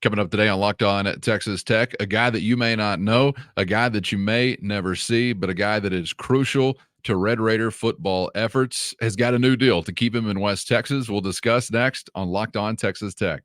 Coming up today on Locked On at Texas Tech, a guy that you may not know, a guy that you may never see, but a guy that is crucial to Red Raider football efforts, has got a new deal to keep him in West Texas. We'll discuss next on Locked On Texas Tech.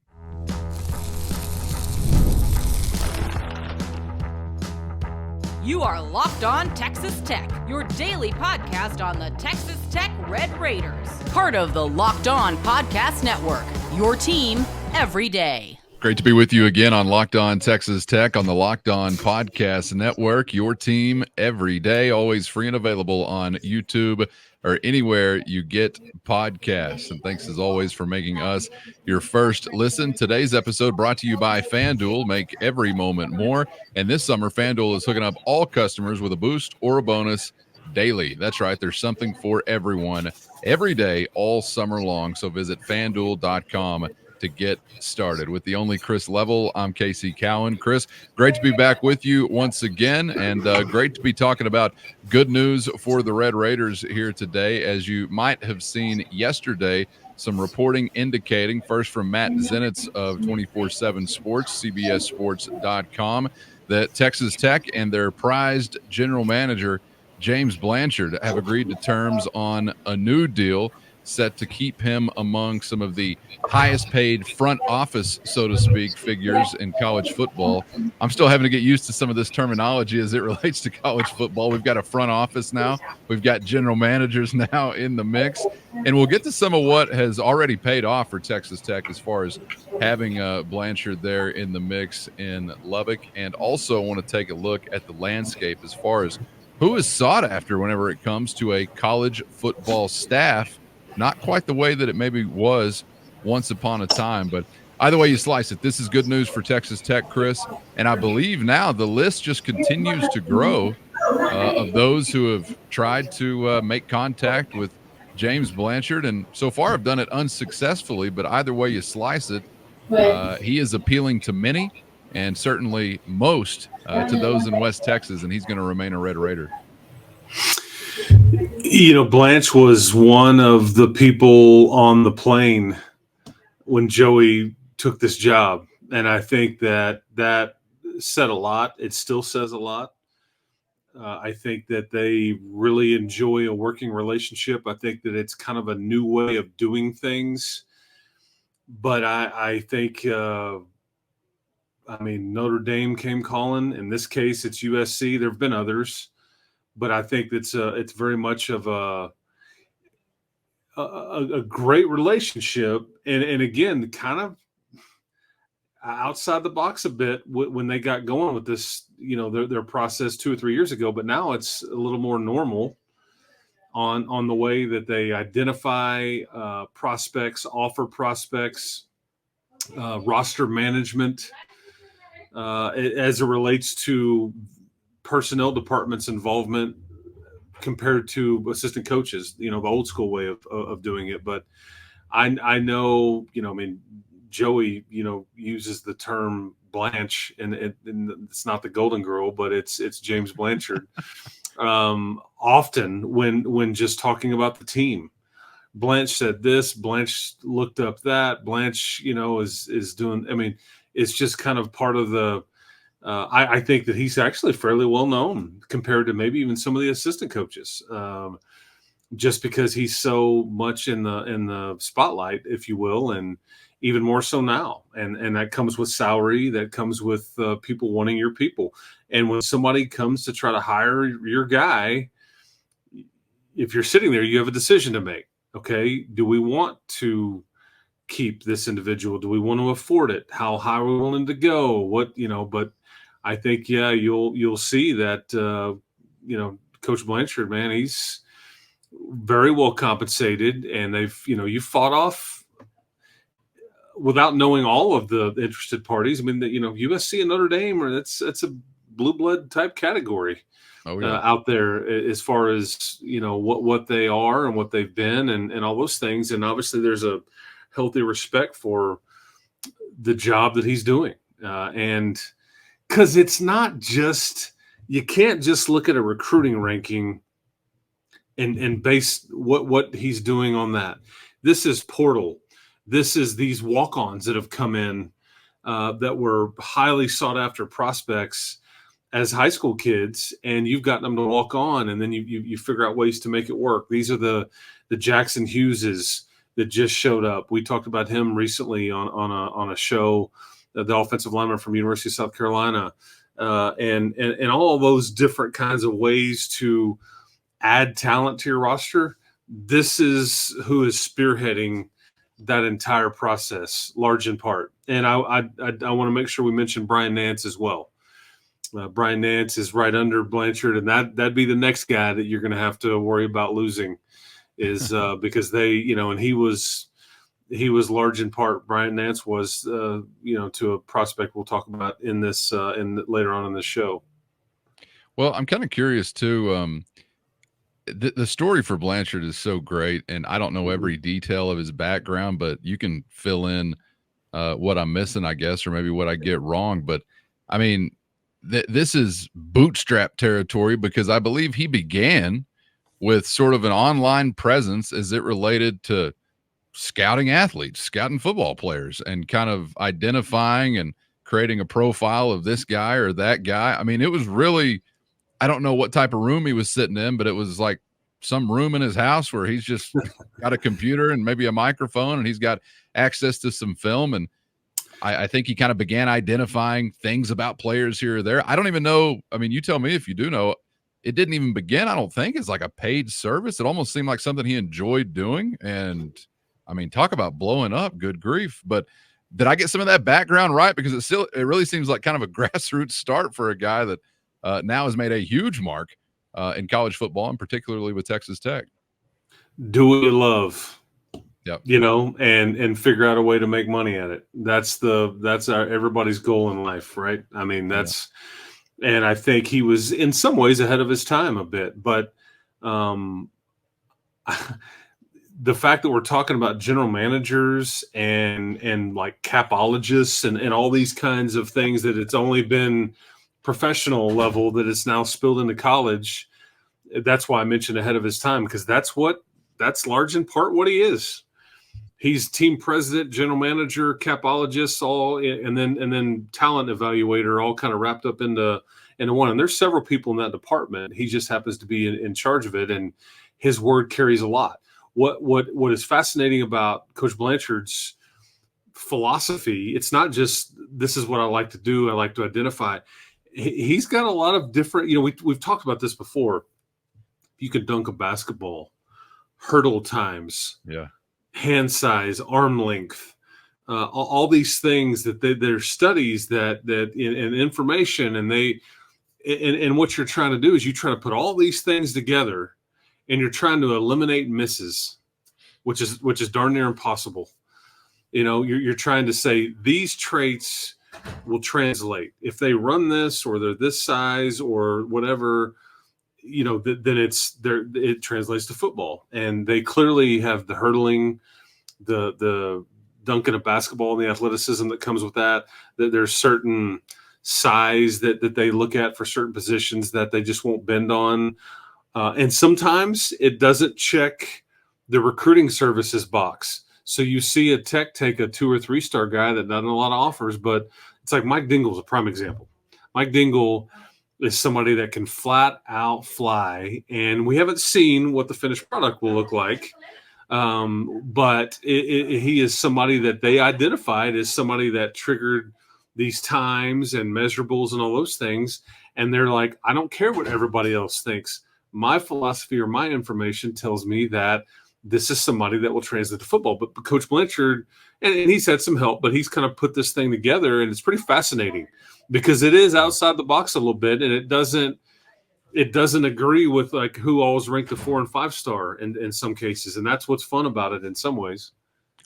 You are Locked On Texas Tech, your daily podcast on the Texas Tech Red Raiders. Part of the Locked On Podcast Network, your team every day. Great to be with you again on Locked On Texas Tech on the Locked On Podcast Network, your team every day, always free and available on YouTube or anywhere you get podcasts. And thanks as always for making us your first listen. Today's episode brought to you by FanDuel. Make every moment more. And this summer, FanDuel is hooking up all customers with a boost or a bonus daily. That's right. There's something for everyone every day, all summer long. So visit FanDuel.com to get started. With the only Chris Level, I'm Casey Cowan. Chris, great to be back with you once again, and great to be talking about good news for the Red Raiders here today. As you might have seen yesterday, some reporting indicating, first from Matt Zenitz of 24/7 Sports, CBSSports.com, that Texas Tech and their prized general manager, James Blanchard, have agreed to terms on a new deal set to keep him among some of the highest paid front office, so to speak, figures in college football. I'm still having to get used to some of this terminology as it relates to college football. We've got a front office now. We've got general managers now in the mix. And we'll get to some of what has already paid off for Texas Tech as far as having Blanchard there in the mix in Lubbock. And also want to take a look at the landscape as far as who is sought after whenever it comes to a college football staff. Not quite the way that it maybe was once upon a time, but either way you slice it, this is good news for Texas Tech, Chris. And I believe now the list just continues to grow of those who have tried to make contact with James Blanchard, and so far have done it unsuccessfully. But either way you slice it, he is appealing to many and certainly most to those in West Texas, and he's going to remain a Red Raider. You know, Blanche was one of the people on the plane when Joey took this job. And I think that said a lot. It still says a lot. I think that they really enjoy a working relationship. I think that it's kind of a new way of doing things. But I think, Notre Dame came calling. In this case, it's USC. There have been others. But I think it's very much of a great relationship, and again, kind of outside the box a bit when they got going with this, their process 2 or 3 years ago. But now it's a little more normal on the way that they identify prospects, offer prospects, roster management as it relates to personnel department's involvement compared to assistant coaches, the old school way of doing it. But I know, Joey, uses the term Blanche, and it's not the Golden Girl, but it's James Blanchard. Often when just talking about the team, Blanche said this, Blanche looked up that, Blanche, is doing, it's just kind of part of the, I think that he's actually fairly well known compared to maybe even some of the assistant coaches, just because he's so much in the spotlight, if you will, and even more so now. And that comes with salary, that comes with people wanting your people. And when somebody comes to try to hire your guy, if you're sitting there, you have a decision to make. Okay, do we want to keep this individual? Do we want to afford it? How high are we willing to go? But I think, you'll see that, Coach Blanchard, man, he's very well compensated, and they've, you fought off without knowing all of the interested parties. USC and Notre Dame, that's a blue blood type category out there as far as, what they are and what they've been and all those things. And obviously there's a healthy respect for the job that he's doing. And because it's not just, you can't just look at a recruiting ranking and base what he's doing on that. This is portal. This is these walk-ons that have come in that were highly sought after prospects as high school kids, and you've gotten them to walk on, and then you figure out ways to make it work. These are the Jackson Hugheses that just showed up. We talked about him recently on a show, the offensive lineman from University of South Carolina, and all of those different kinds of ways to add talent to your roster. This is who is spearheading that entire process, large in part. And I want to make sure we mention Brian Nance as well. Brian Nance is right under Blanchard, and that'd be the next guy that you're going to have to worry about losing, is because they, and he was large in part. Brian Nance was, to a prospect we'll talk about in this later on in the show. Well, I'm kind of curious too. The story for Blanchard is so great, and I don't know every detail of his background, but you can fill in what I'm missing, I guess, or maybe what I get wrong. But I mean, this is bootstrap territory, because I believe he began with sort of an online presence as it related to scouting athletes, scouting football players, and kind of identifying and creating a profile of this guy or that guy. I mean, it was really, I don't know what type of room he was sitting in, but it was like some room in his house where he's just got a computer and maybe a microphone, and he's got access to some film. And I think he kind of began identifying things about players here or there. I don't even know. I mean, you tell me if you do know. It didn't even begin, I don't think, as like a paid service. It almost seemed like something he enjoyed doing. And I mean, talk about blowing up, good grief. But did I get some of that background right? Because it really seems like kind of a grassroots start for a guy that now has made a huge mark in college football, and particularly with Texas Tech. Do what you love. Yep. And figure out a way to make money at it. That's everybody's goal in life, right? I mean, and I think he was in some ways ahead of his time a bit, but the fact that we're talking about general managers and like capologists and all these kinds of things, that it's only been professional level, that it's now spilled into college. That's why I mentioned ahead of his time, because that's large in part what he is. He's team president, general manager, capologist, all, and then talent evaluator, all kind of wrapped up into one. And there's several people in that department. He just happens to be in charge of it, and his word carries a lot. What is fascinating about Coach Blanchard's philosophy, it's not just this is what I like to do, I like to identify. He's got a lot of different, we've talked about this before. You can dunk a basketball, hurdle times, hand size, arm length, all these things that there's studies that in information, and what you're trying to do is you try to put all these things together, and you're trying to eliminate misses, which is darn near impossible. You're trying to say these traits will translate if they run this, or they're this size or whatever. Then it translates to football, and they clearly have the hurdling, the dunking a basketball, and the athleticism that comes with that. That there's certain size that they look at for certain positions that they just won't bend on, and sometimes it doesn't check the recruiting services box. So you see a Tech take a 2 or 3 star guy that doesn't a lot of offers, but it's like Mike Dingle is a prime example. Mike Dingle is somebody that can flat out fly, and we haven't seen what the finished product will look like. But he is somebody that they identified as somebody that triggered these times and measurables and all those things. And they're like, I don't care what everybody else thinks. My philosophy or my information tells me that this is somebody that will translate to football. But Coach Blanchard, and he's had some help, but he's kind of put this thing together, and it's pretty fascinating because it is outside the box a little bit, and it doesn't agree with like who always ranked the 4 and 5 star in some cases. And that's what's fun about it in some ways.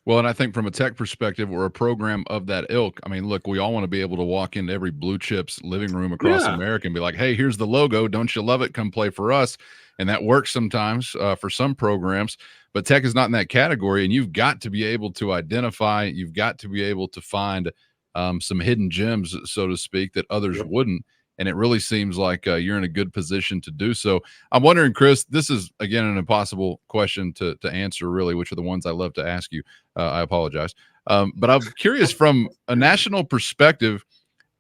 Well, and I think from a Tech perspective, or a program of that ilk, I mean, look, we all want to be able to walk into every Blue Chips living room across America and be like, hey, here's the logo. Don't you love it? Come play for us. And that works sometimes for some programs, but Tech is not in that category. And you've got to be able to identify, you've got to be able to find some hidden gems, so to speak, that others wouldn't. And it really seems like you're in a good position to do so. I'm wondering, Chris, this is, again, an impossible question to answer, really, which are the ones I love to ask you. I apologize. But I'm curious from a national perspective.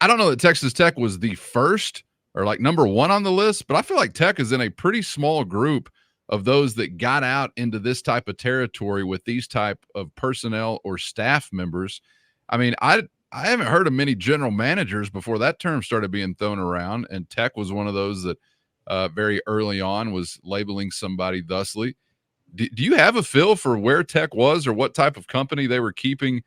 I don't know that Texas Tech was the first or like number one on the list, but I feel like Tech is in a pretty small group of those that got out into this type of territory with these type of personnel or staff members. I mean, I haven't heard of many general managers before that term started being thrown around, and Tech was one of those that very early on was labeling somebody thusly. Do you have a feel for where Tech was or what type of company they were keeping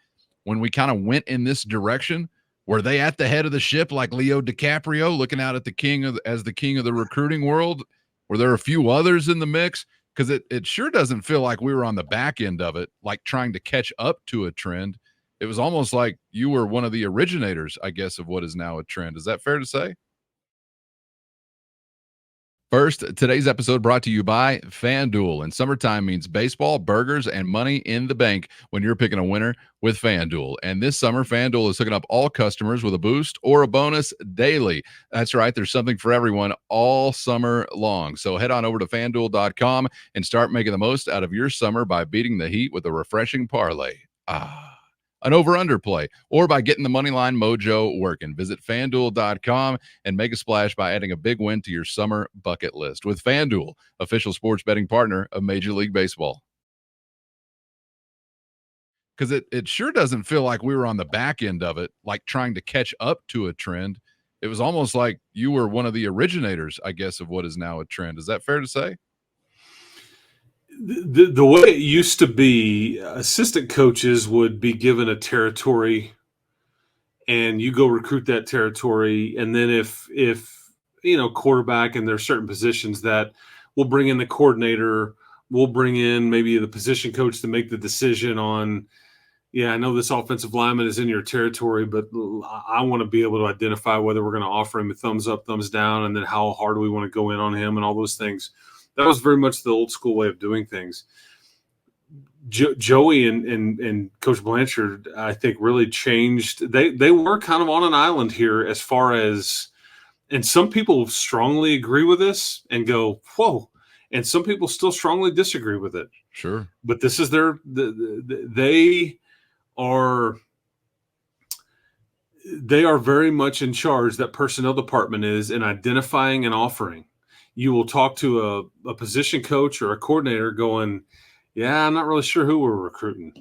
when we kind of went in this direction? Were they at the head of the ship like Leo DiCaprio looking out at the as the king of the recruiting world? Were there a few others in the mix? Because it sure doesn't feel like we were on the back end of it, like trying to catch up to a trend. It was almost like you were one of the originators, I guess, of what is now a trend. Is that fair to say? First, today's episode brought to you by FanDuel. And summertime means baseball, burgers, and money in the bank when you're picking a winner with FanDuel. And this summer, FanDuel is hooking up all customers with a boost or a bonus daily. That's right. There's something for everyone all summer long. So head on over to FanDuel.com and start making the most out of your summer by beating the heat with a refreshing parlay. An over-under play, or by getting the moneyline mojo working. Visit FanDuel.com and make a splash by adding a big win to your summer bucket list with FanDuel, official sports betting partner of Major League Baseball. Because it sure doesn't feel like we were on the back end of it, like trying to catch up to a trend. It was almost like you were one of the originators, I guess, of what is now a trend. Is that fair to say? The way it used to be, assistant coaches would be given a territory and you go recruit that territory. And then if quarterback, and there's certain positions that we'll bring in the coordinator, we'll bring in maybe the position coach to make the decision on, I know this offensive lineman is in your territory, but I want to be able to identify whether we're going to offer him a thumbs up, thumbs down, and then how hard we want to go in on him and all those things. That was very much the old school way of doing things. Joey and Coach Blanchard, I think, really changed. They were kind of on an island here as far as, and some people strongly agree with this and go, whoa, and some people still strongly disagree with it. Sure. But this is they are very much in charge, that personnel department is, in identifying and offering. You will talk to a position coach or a coordinator going, I'm not really sure who we're recruiting.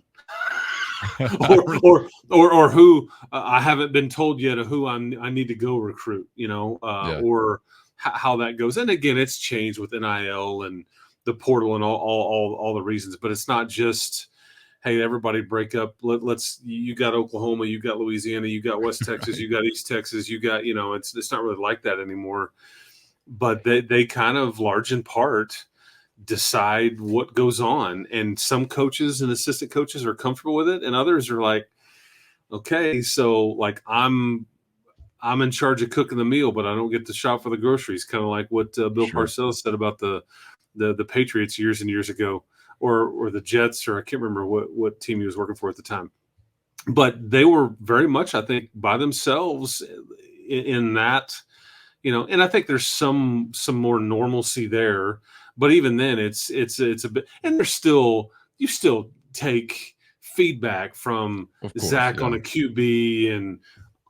or who I haven't been told yet of who I need to go recruit, or how that goes. And again, it's changed with NIL and the portal and all the reasons, but it's not just, hey, everybody break up. You got Oklahoma, you got Louisiana, you got West Texas, you got East Texas, you got, it's not really like that anymore. But they kind of, large in part, decide what goes on. And some coaches and assistant coaches are comfortable with it, and others are like, okay, so like I'm in charge of cooking the meal, but I don't get to shop for the groceries. Kind of like what Bill Parcells said about the Patriots years and years ago, or the Jets, or I can't remember what team he was working for at the time. But they were very much, I think, by themselves in that. And I think there's some more normalcy there, but even then it's a bit, and you still take feedback from Zach on a QB, and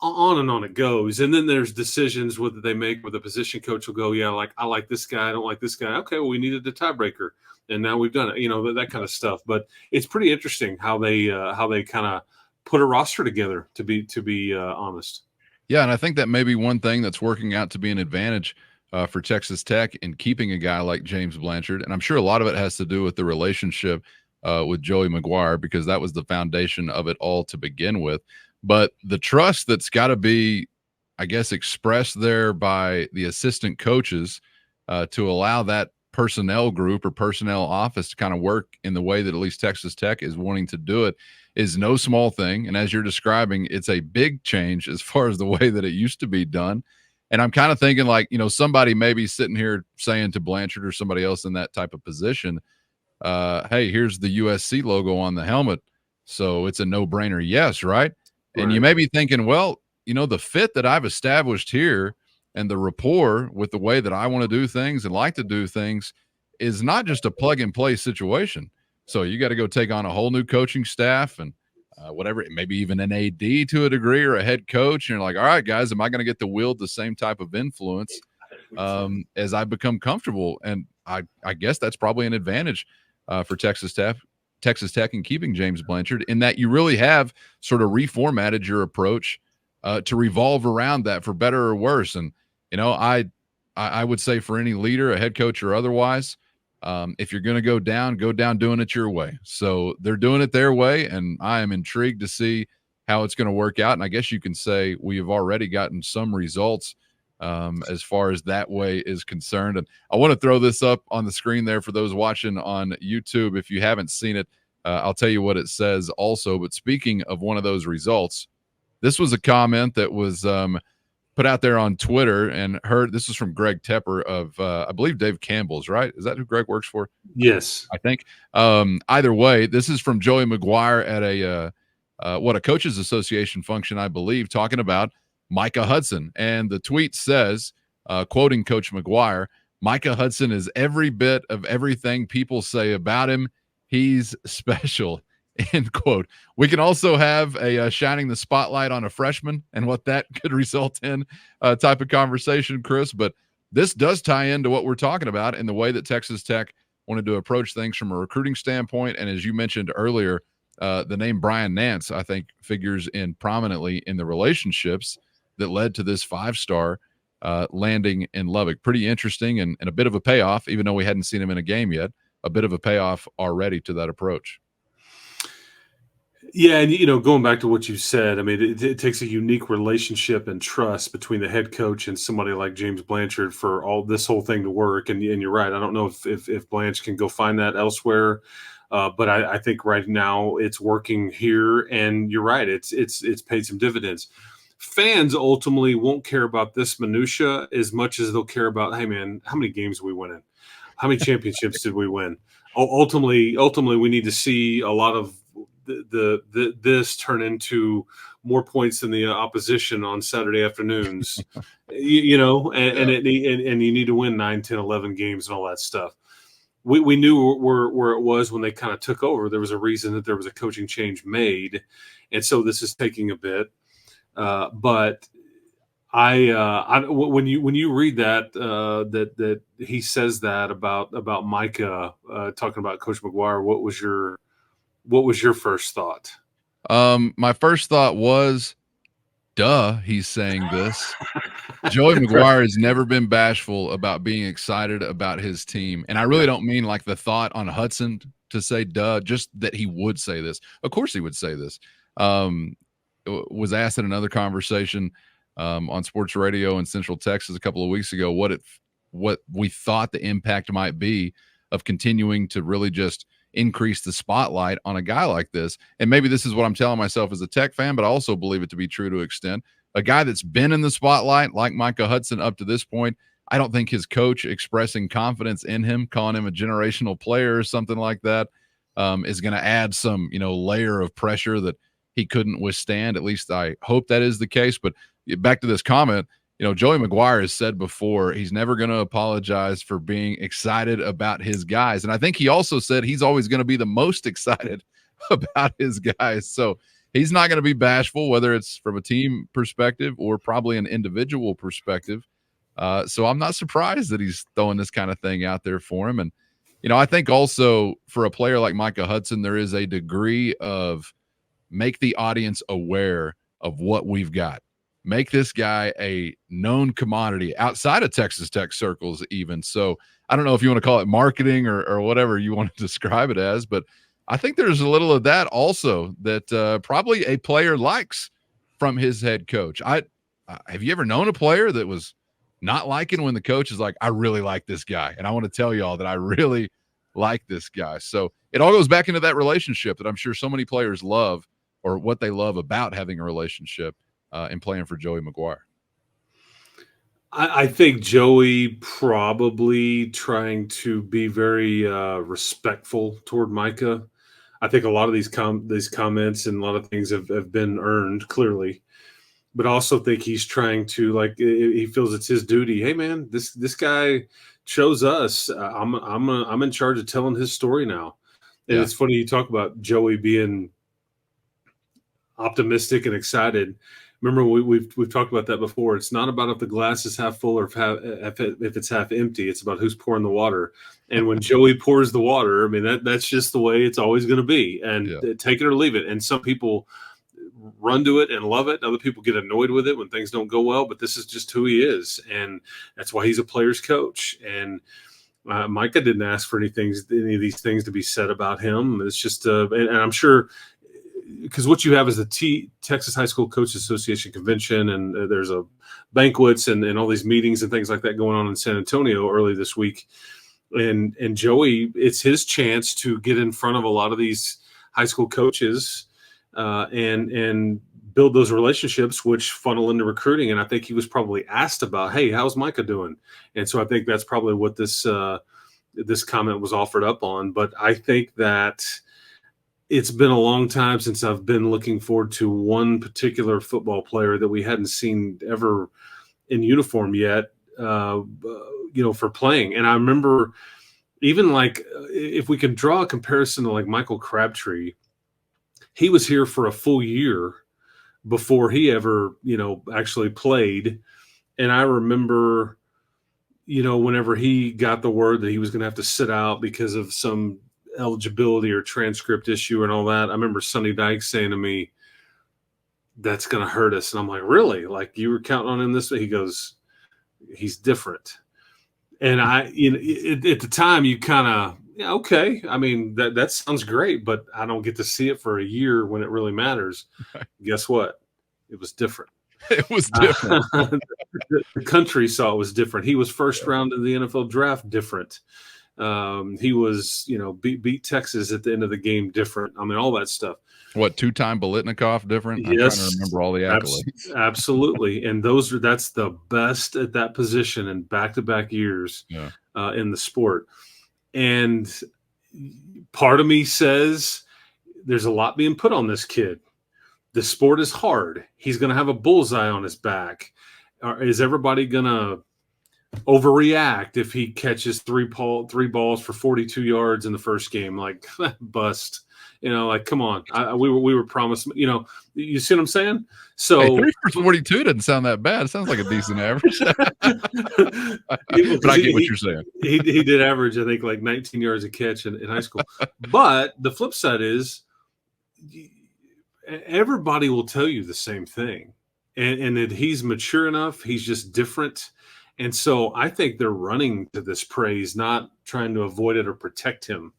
on it goes. And then there's decisions whether they make where the position coach will go, I like this guy, I don't like this guy. Okay, well, we needed a tiebreaker, and now we've done it, that kind of stuff. But it's pretty interesting how they kind of put a roster together, to be honest. Yeah, and I think that may be one thing that's working out to be an advantage for Texas Tech in keeping a guy like James Blanchard. And I'm sure a lot of it has to do with the relationship with Joey McGuire, because that was the foundation of it all to begin with. But the trust that's got to be, I guess, expressed there by the assistant coaches to allow that personnel group or personnel office to kind of work in the way that at least Texas Tech is wanting to do it is no small thing. And as you're describing, it's a big change as far as the way that it used to be done. And I'm kind of thinking like, somebody maybe sitting here saying to Blanchard or somebody else in that type of position, hey, here's the USC logo on the helmet, so it's a no-brainer yes, right? And you may be thinking, well, the fit that I've established here and the rapport with the way that I want to do things and like to do things is not just a plug-and-play situation. So you got to go take on a whole new coaching staff, and whatever, maybe even an AD to a degree or a head coach. And you're like, all right, guys, am I going to get to wield the same type of influence as I become comfortable? And I guess that's probably an advantage for Texas Tech in keeping James Blanchard, in that you really have sort of reformatted your approach to revolve around that, for better or worse. And, I would say for any leader, a head coach or otherwise, if you're going to go down doing it your way. So they're doing it their way, and I am intrigued to see how it's going to work out. And I guess you can say we have already gotten some results as far as that way is concerned. And I want to throw this up on the screen there for those watching on YouTube. If you haven't seen it, I'll tell you what it says also. But speaking of one of those results, this was a comment that was put out there on Twitter, and this is from Greg Tepper of, I believe, Dave Campbell's, right? Is that who Greg works for? Yes. I think. Either way, this is from Joey McGuire at a Coaches Association function, I believe, talking about Micah Hudson. And the tweet says, quoting Coach McGuire, "Micah Hudson is every bit of everything people say about him. He's special." End quote. We can also have a shining the spotlight on a freshman and what that could result in type of conversation, Chris. But this does tie into what we're talking about in the way that Texas Tech wanted to approach things from a recruiting standpoint. And as you mentioned earlier, the name Brian Nance, I think, figures in prominently in the relationships that led to this 5-star landing in Lubbock. Pretty interesting and a bit of a payoff, even though we hadn't seen him in a game yet, a bit of a payoff already to that approach. Yeah, and going back to what you said, I mean, it takes a unique relationship and trust between the head coach and somebody like James Blanchard for all this whole thing to work. And you're right. I don't know if Blanche can go find that elsewhere, but I think right now it's working here. And you're right. It's paid some dividends. Fans ultimately won't care about this minutia as much as they'll care about, hey man, how many games are we winning? How many championships did we win? Ultimately, we need to see a lot of this turn into more points than the opposition on Saturday afternoons, and you need to win 9, 10, 11 games and all that stuff. We knew where it was when they kind of took over. There was a reason that there was a coaching change made. And so this is taking a bit. But when you read that he says that about Micah, talking about Coach McGuire, what was your first thought? My first thought was, duh, he's saying this. Joey McGuire has never been bashful about being excited about his team. And I really don't mean like the thought on Hudson to say duh, just that he would say this. Of course he would say this. Was asked in another conversation on sports radio in Central Texas a couple of weeks ago what we thought the impact might be of continuing to really just increase the spotlight on a guy like this. And maybe this is what I'm telling myself as a Tech fan, but I also believe it to be true to an extent. A guy that's been in the spotlight like Micah Hudson up to this point, I don't think his coach expressing confidence in him, calling him a generational player or something like that, is going to add some, layer of pressure that he couldn't withstand. At least I hope that is the case. But back to this comment, Joey McGuire has said before he's never going to apologize for being excited about his guys. And I think he also said he's always going to be the most excited about his guys. So he's not going to be bashful, whether it's from a team perspective or probably an individual perspective. So I'm not surprised that he's throwing this kind of thing out there for him. And, I think also for a player like Micah Hudson, there is a degree of make the audience aware of what we've got. Make this guy a known commodity outside of Texas Tech circles even. So I don't know if you want to call it marketing or whatever you want to describe it as, but I think there's a little of that also that probably a player likes from his head coach. Have you ever known a player that was not liking when the coach is like, I really like this guy, and I want to tell y'all that I really like this guy. So it all goes back into that relationship that I'm sure so many players love, or what they love about having a relationship and playing for Joey McGuire. I think Joey probably trying to be very respectful toward Micah. I think a lot of these comments and a lot of things have been earned clearly, but I also think he's trying to, he feels it's his duty. Hey man, this guy chose us. I'm in charge of telling his story now. And It's funny you talk about Joey being optimistic and excited. Remember, we've talked about that before. It's not about if the glass is half full or if it's half empty. It's about who's pouring the water. And when Joey pours the water, I mean, that's just the way it's always going to be. And take it or leave it. And some people run to it and love it. Other people get annoyed with it when things don't go well. But this is just who he is, and that's why he's a player's coach. And Micah didn't ask for any of these things to be said about him. It's just, and I'm sure. Because what you have is the Texas High School Coaches Association convention, and there's a banquets and all these meetings and things like that going on in San Antonio early this week. And Joey, it's his chance to get in front of a lot of these high school coaches and build those relationships, which funnel into recruiting. And I think he was probably asked about, hey, how's Micah doing? And so I think that's probably what this comment was offered up on. But I think that it's been a long time since I've been looking forward to one particular football player that we hadn't seen ever in uniform yet, for playing. And I remember even if we can draw a comparison to like Michael Crabtree, he was here for a full year before he ever, actually played. And I remember, whenever he got the word that he was going to have to sit out because of some eligibility or transcript issue and all that, I remember Sonny Dykes saying to me, that's going to hurt us. And I'm like, really? Like, you were counting on him this way? He goes, he's different. And at the time you kind of, okay. I mean, that sounds great, but I don't get to see it for a year when it really matters. Right. Guess what? It was different. It was different. The country saw it was different. He was first round of the NFL draft different. He was, beat Texas at the end of the game different. I mean, all that stuff. What, two-time Biletnikoff different? Yes, I'm trying to remember all the accolades. Absolutely. And that's the best at that position in back-to-back years in the sport. And part of me says there's a lot being put on this kid. The sport is hard. He's going to have a bullseye on his back. Is everybody going to overreact if he catches three balls for 42 yards in the first game? Like, bust. Come on. We were promised, you see what I'm saying? So hey, 3 for 42 doesn't sound that bad. It sounds like a decent average. But I get what you're saying. He did average, I think, like 19 yards a catch in high school. But the flip side is everybody will tell you the same thing. And that he's mature enough. He's just different. And so I think they're running to this praise, not trying to avoid it or protect him.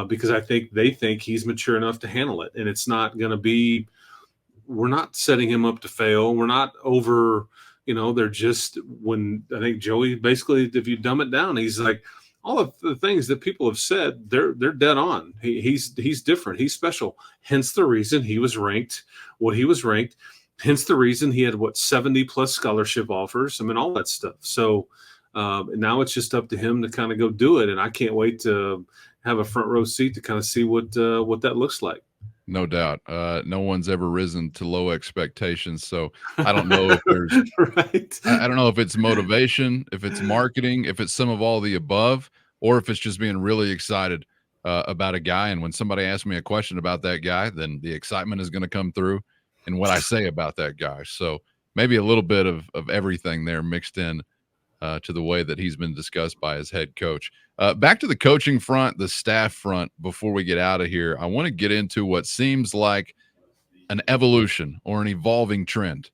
Because I think they think he's mature enough to handle it. And it's not going to be – we're not setting him up to fail. We're not over – they're just – when I think Joey basically, if you dumb it down, he's like, all of the things that people have said, they're dead on. He's different. He's special. Hence the reason he was ranked what he was ranked. Hence the reason he had, 70-plus scholarship offers. I mean, all that stuff. So now it's just up to him to kind of go do it. And I can't wait to – have a front row seat to kind of see what that looks like. No doubt. No one's ever risen to low expectations. So I don't know if there's right. I don't know if it's motivation, if it's marketing, if it's some of all the above, or if it's just being really excited about a guy. And when somebody asks me a question about that guy, then the excitement is going to come through in what I say about that guy. So maybe a little bit of everything there mixed in to the way that he's been discussed by his head coach. Back to the coaching front, the staff front, before we get out of here, I want to get into what seems like an evolution or an evolving trend.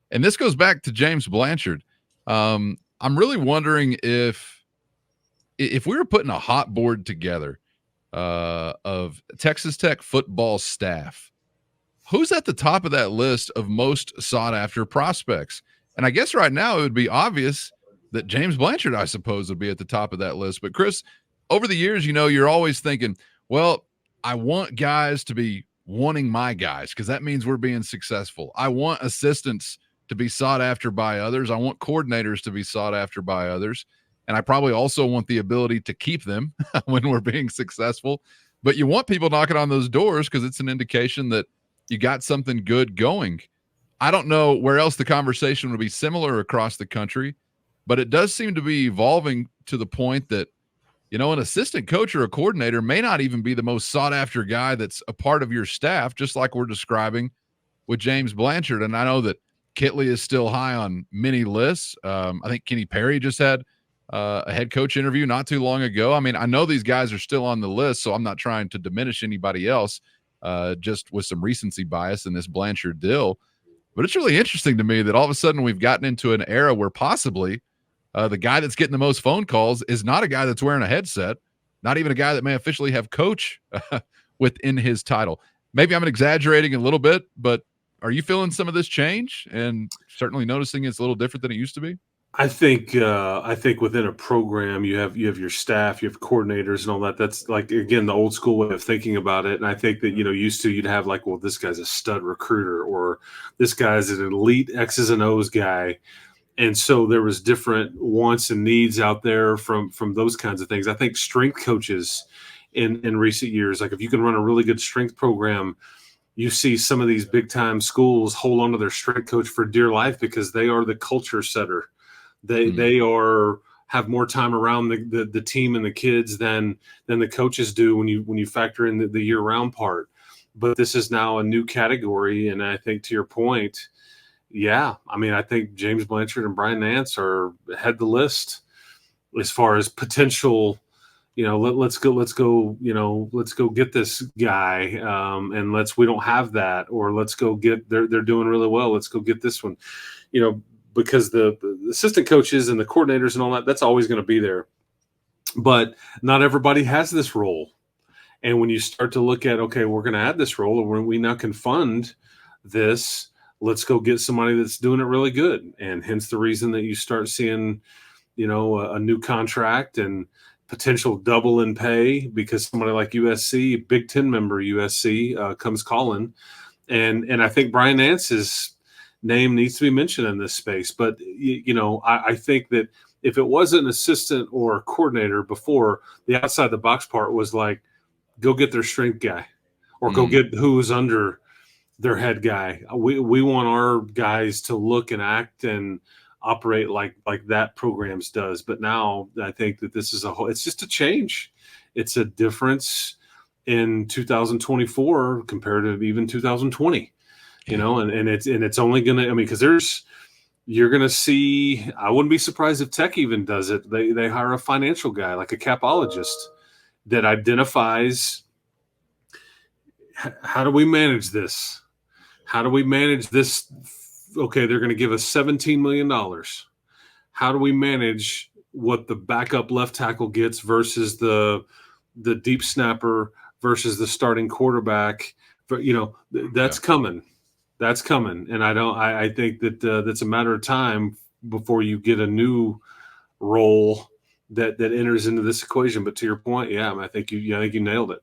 And this goes back to James Blanchard. I'm really wondering if we were putting a hot board together of Texas Tech football staff, who's at the top of that list of most sought-after prospects? And I guess right now it would be obvious that James Blanchard, I suppose, would be at the top of that list. But, Chris, over the years, you're always thinking, well, I want guys to be wanting my guys because that means we're being successful. I want assistants to be sought after by others. I want coordinators to be sought after by others. And I probably also want the ability to keep them when we're being successful. But you want people knocking on those doors because it's an indication that you got something good going. I don't know where else the conversation would be similar across the country, but it does seem to be evolving to the point that, an assistant coach or a coordinator may not even be the most sought after guy that's a part of your staff, just like we're describing with James Blanchard. And I know that Kitley is still high on many lists. I think Kenny Perry just had a head coach interview not too long ago. I mean, I know these guys are still on the list, so I'm not trying to diminish anybody else, just with some recency bias in this Blanchard deal. But it's really interesting to me that all of a sudden we've gotten into an era where possibly the guy that's getting the most phone calls is not a guy that's wearing a headset, not even a guy that may officially have coach within his title. Maybe I'm exaggerating a little bit, but are you feeling some of this change and certainly noticing it's a little different than it used to be? I think within a program you have your staff, you have coordinators and all that. That's like, again, the old school way of thinking about it. And I think that, used to, you'd have like, well, this guy's a stud recruiter, or this guy's an elite X's and O's guy. And so there was different wants and needs out there from those kinds of things. I think strength coaches in recent years, like if you can run a really good strength program, you see some of these big time schools hold on to their strength coach for dear life because they are the culture setter. They have more time around the team and the kids than the coaches do when you factor in the year round part. But this is now a new category, and I think to your point, yeah, I mean, I think James Blanchard and Brian Nance are head the list as far as potential. Let's go get this guy, and we don't have that, or let's go get they're doing really well. Let's go get this one, because the assistant coaches and the coordinators and all that's always going to be there, but not everybody has this role. And when you start to look at, okay, we're going to add this role, or we now can fund this, let's go get somebody that's doing it really good. And hence the reason that you start seeing, a new contract and potential double in pay because somebody like USC, Big Ten member USC, comes calling. And I think Brian Nance's name needs to be mentioned in this space. But, I think that if it wasn't an assistant or a coordinator before, the outside the box part was like, go get their strength guy or go get who's under their head guy. We want our guys to look and act and operate like that programs does. But now I think that this is it's just a change. It's a difference in 2024 compared to even 2020, and it's only going to, because you're going to see, I wouldn't be surprised if Tech even does it. They hire a financial guy, like a capologist, that identifies, how do we manage this? How do we manage this? Okay, they're going to give us $17 million. How do we manage what the backup left tackle gets versus the deep snapper versus the starting quarterback? That's coming. That's coming. And I think that that's a matter of time before you get a new role that enters into this equation. But to your point, yeah, I think you nailed it.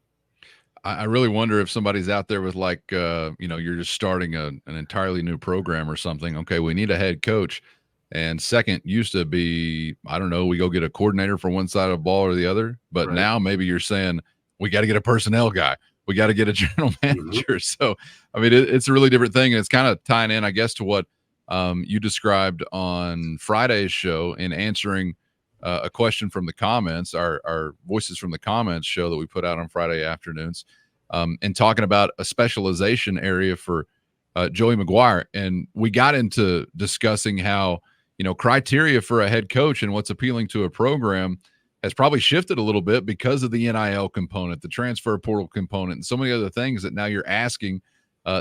I really wonder if somebody's out there with you're just starting an entirely new program or something. Okay, we need a head coach. And second used to be, I don't know, we go get a coordinator for one side of the ball or the other. But right now maybe you're saying we got to get a personnel guy. We got to get a general manager. Mm-hmm. So, I mean, it's a really different thing. And it's kind of tying in, I guess, to what you described on Friday's show in answering a question from the comments, our Voices from the Comments show that we put out on Friday afternoons, and talking about a specialization area for Joey McGuire. And we got into discussing how, criteria for a head coach and what's appealing to a program has probably shifted a little bit because of the NIL component, the transfer portal component, and so many other things that now you're asking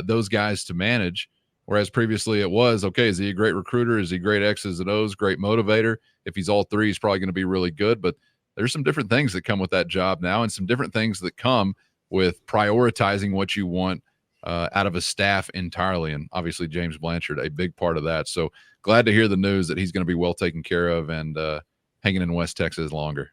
those guys to manage. Whereas previously it was, okay, is he a great recruiter? Is he great X's and O's, great motivator? If he's all three, he's probably going to be really good. But there's some different things that come with that job now, and some different things that come with prioritizing what you want out of a staff entirely. And obviously James Blanchard, a big part of that. So glad to hear the news that he's going to be well taken care of and hanging in West Texas longer.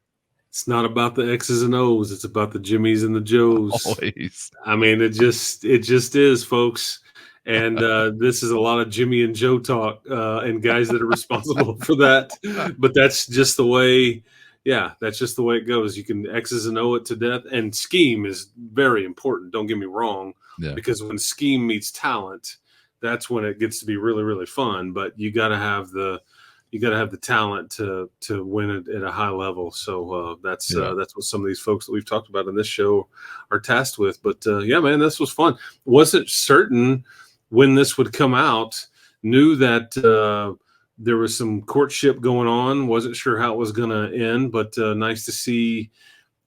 It's not about the X's and O's. It's about the Jimmies and the Joes. Always. I mean, it just is, folks. And this is a lot of Jimmy and Joe talk and guys that are responsible for that. But that's just the way, that's just the way it goes. You can X's and O it to death. And scheme is very important. Don't get me wrong. Yeah. Because when scheme meets talent, that's when it gets to be really, really fun. But you got to have the you got to have the talent to win it at a high level. So that's what some of these folks that we've talked about in this show are tasked with. But yeah, man, this was fun. Wasn't certain when this would come out. Knew that there was some courtship going on. Wasn't sure how it was going to end, but nice to see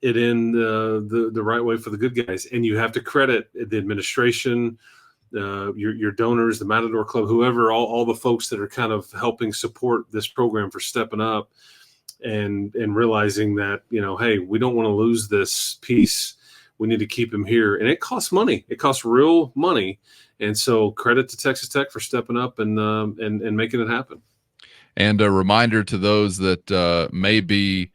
it end the right way for the good guys. And you have to credit the administration, your donors, the Matador Club, whoever, all the folks that are kind of helping support this program for stepping up and realizing that, hey, we don't want to lose this piece. We need to keep him here. And it costs money. It costs real money. And so credit to Texas Tech for stepping up and making it happen. And a reminder to those that may be,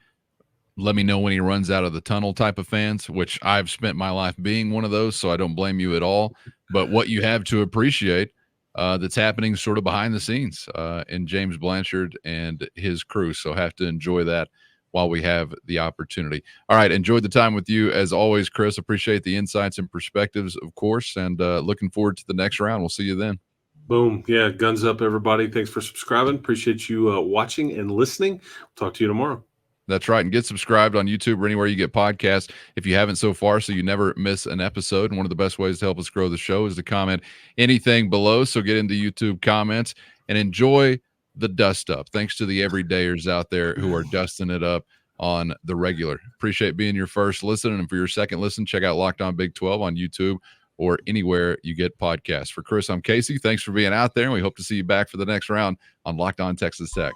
let me know when he runs out of the tunnel type of fans, which I've spent my life being one of those, so I don't blame you at all. But what you have to appreciate that's happening sort of behind the scenes in James Blanchard and his crew. So have to enjoy that while we have the opportunity. All right, enjoyed the time with you as always, Chris. Appreciate the insights and perspectives, of course, and looking forward to the next round. We'll see you then. Boom. Yeah, guns up, everybody. Thanks for subscribing. Appreciate you watching and listening. Talk to you tomorrow. That's right. And get subscribed on YouTube or anywhere you get podcasts if you haven't so far, so you never miss an episode. And one of the best ways to help us grow the show is to comment anything below. So get into YouTube comments and enjoy the dust up. Thanks to the everydayers out there who are dusting it up on the regular. Appreciate being your first listen. And for your second listen, check out Locked On Big 12 on YouTube or anywhere you get podcasts. For Chris, I'm Casey. Thanks for being out there, and we hope to see you back for the next round on Locked On Texas Tech.